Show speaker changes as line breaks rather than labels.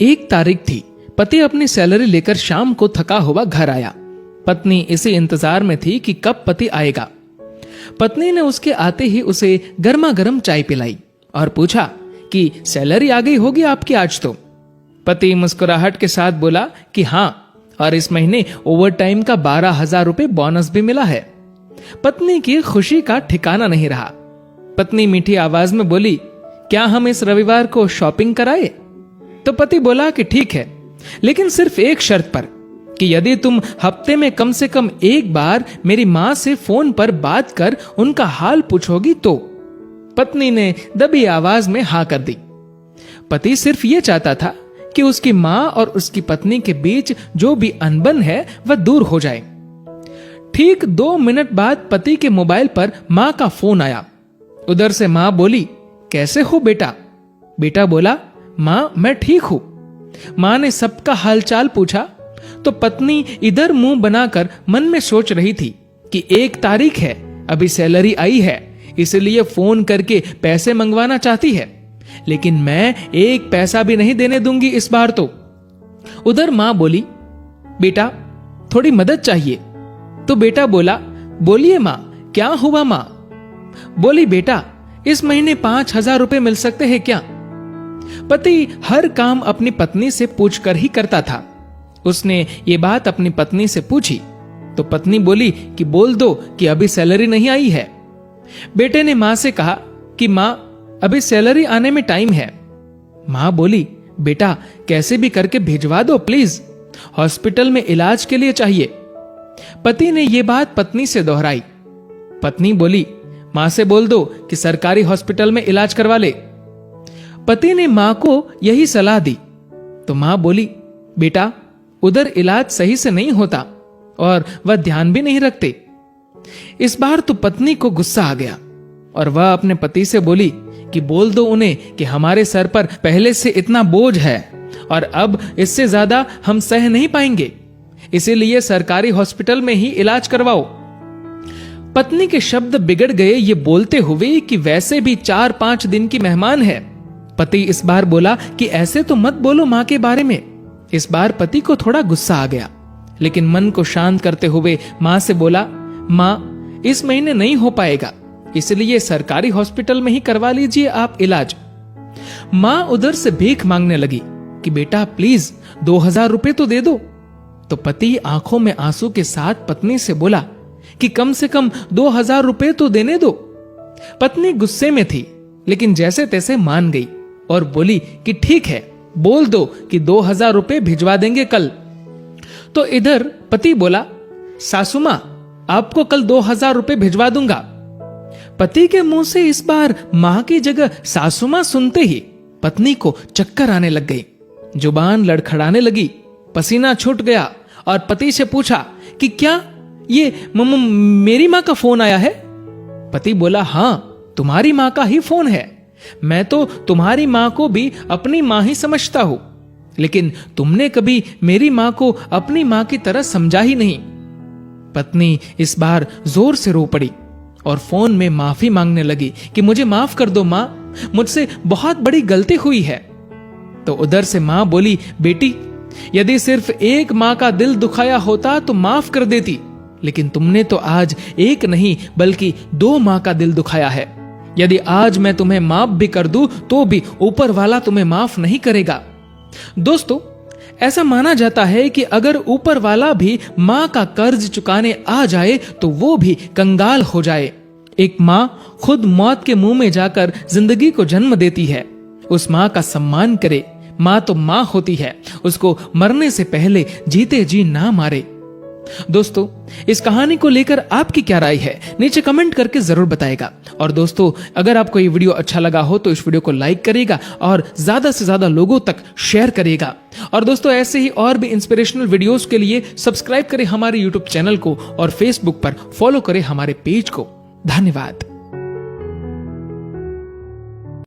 1 तारीख थी। पति अपनी सैलरी लेकर शाम को थका हुआ घर आया। पत्नी इसी इंतजार में थी कि कब पति आएगा। पत्नी ने उसके आते ही उसे गर्मा गर्म चाय पिलाई और पूछा कि सैलरी आ गई होगी आपकी आज तो। पति मुस्कुराहट के साथ बोला कि हाँ, और इस महीने ओवर टाइम का 12,000 रुपए बोनस भी मिला है। पत्नी की खुशी का ठिकाना नहीं रहा। पत्नी मीठी आवाज में बोली, क्या हम इस रविवार को शॉपिंग कराए? तो पति बोला कि ठीक है, लेकिन सिर्फ एक शर्त पर, कि यदि तुम हफ्ते में कम से कम एक बार मेरी मां से फोन पर बात कर उनका हाल पूछोगी तो। पत्नी ने दबी आवाज में हाँ कर दी। पति सिर्फ ये चाहता था कि उसकी मां और उसकी पत्नी के बीच जो भी अनबन है वह दूर हो जाए। ठीक 2 मिनट बाद पति के मोबाइल पर मां का फोन आया। उधर से मां बोली, कैसे हो बेटा? बेटा बोला, मां मैं ठीक हूं। मां ने सबका हालचाल पूछा तो पत्नी इधर मुंह बनाकर मन में सोच रही थी कि 1 तारीख है, अभी सैलरी आई है, इसलिए फोन करके पैसे मंगवाना चाहती है, लेकिन मैं 1 पैसा भी नहीं देने दूंगी इस बार तो। उधर मां बोली, बेटा थोड़ी मदद चाहिए। तो बेटा बोला, बोलिए मां, क्या हुआ मां? बोली, बेटा इस महीने 5,000 रुपए मिल सकते हैं क्या? पति हर काम अपनी पत्नी से पूछकर ही करता था। उसने ये बात अपनी पत्नी से पूछी तो पत्नी बोली कि बोल दो कि अभी सैलरी नहीं आई है। बेटे ने मां से कहा कि मां अभी सैलरी आने में टाइम है। मां बोली, बेटा कैसे भी करके भिजवा दो प्लीज, हॉस्पिटल में इलाज के लिए चाहिए। पति ने यह बात पत्नी से दोहराई। पत्नी बोली, मां से बोल दो कि सरकारी हॉस्पिटल में इलाज करवा ले। पति ने मां को यही सलाह दी तो मां बोली, बेटा उधर इलाज सही से नहीं होता और वह ध्यान भी नहीं रखते। इस बार तो पत्नी को गुस्सा आ गया और वह अपने पति से बोली कि बोल दो उन्हें कि हमारे सर पर पहले से इतना बोझ है और अब इससे ज्यादा हम सह नहीं पाएंगे, इसीलिए सरकारी हॉस्पिटल में ही इलाज करवाओ। पत्नी के शब्द बिगड़ गए ये बोलते हुए कि वैसे भी 4-5 दिन की मेहमान है। पति इस बार बोला कि ऐसे तो मत बोलो मां के बारे में। इस बार पति को थोड़ा गुस्सा आ गया, लेकिन मन को शांत करते हुए मां से बोला, मां इस महीने नहीं हो पाएगा, इसलिए सरकारी हॉस्पिटल में ही करवा लीजिए आप इलाज। मां उधर से भीख मांगने लगी कि बेटा प्लीज 2,000 रुपए तो दे दो। तो पति आंखों में आंसू के साथ पत्नी से बोला कि कम से कम 2,000 रुपए तो देने दो। पत्नी गुस्से में थी, लेकिन जैसे तैसे मान गई और बोली कि ठीक है, बोल दो कि 2,000 रुपए भिजवा देंगे कल। तो इधर पति बोला, सासू मां आपको कल 2,000 रुपए भिजवा दूंगा। पति के मुंह से इस बार मां की जगह सासू मां सुनते ही पत्नी को चक्कर आने लग गई, जुबान लड़खड़ाने लगी, पसीना छूट गया और पति से पूछा कि क्या ये मेरी मां का फोन आया है? पति बोला, हां तुम्हारी मां का ही फोन है। मैं तो तुम्हारी मां को भी अपनी मां ही समझता हूं, लेकिन तुमने कभी मेरी मां को अपनी मां की तरह समझा ही नहीं। पत्नी इस बार जोर से रो पड़ी और फोन में माफी मांगने लगी कि मुझे माफ कर दो मां, मुझसे बहुत बड़ी गलती हुई है। तो उधर से मां बोली, बेटी यदि सिर्फ एक मां का दिल दुखाया होता तो माफ कर देती, लेकिन तुमने तो आज एक नहीं बल्कि 2 मां का दिल दुखाया है। यदि आज मैं तुम्हें माफ भी कर दूं तो भी ऊपर वाला तुम्हें माफ नहीं करेगा। दोस्तों, ऐसा माना जाता है कि अगर ऊपर वाला भी मां का कर्ज चुकाने आ जाए तो वो भी कंगाल हो जाए। एक मां खुद मौत के मुंह में जाकर जिंदगी को जन्म देती है। उस मां का सम्मान करे। मां तो मां होती है, उसको मरने से पहले जीते जी ना मारे। दोस्तों, इस कहानी को लेकर आपकी क्या राय है नीचे कमेंट करके जरूर बताएगा। और दोस्तों, अगर आपको ये वीडियो अच्छा लगा हो तो इस वीडियो को लाइक करेगा और ज्यादा से ज्यादा लोगों तक शेयर करेगा। और दोस्तों, ऐसे ही और भी इंस्पिरेशनल वीडियोस के लिए सब्सक्राइब करें हमारे यूट्यूब चैनल को और फेसबुक पर फॉलो करें हमारे पेज को। धन्यवाद।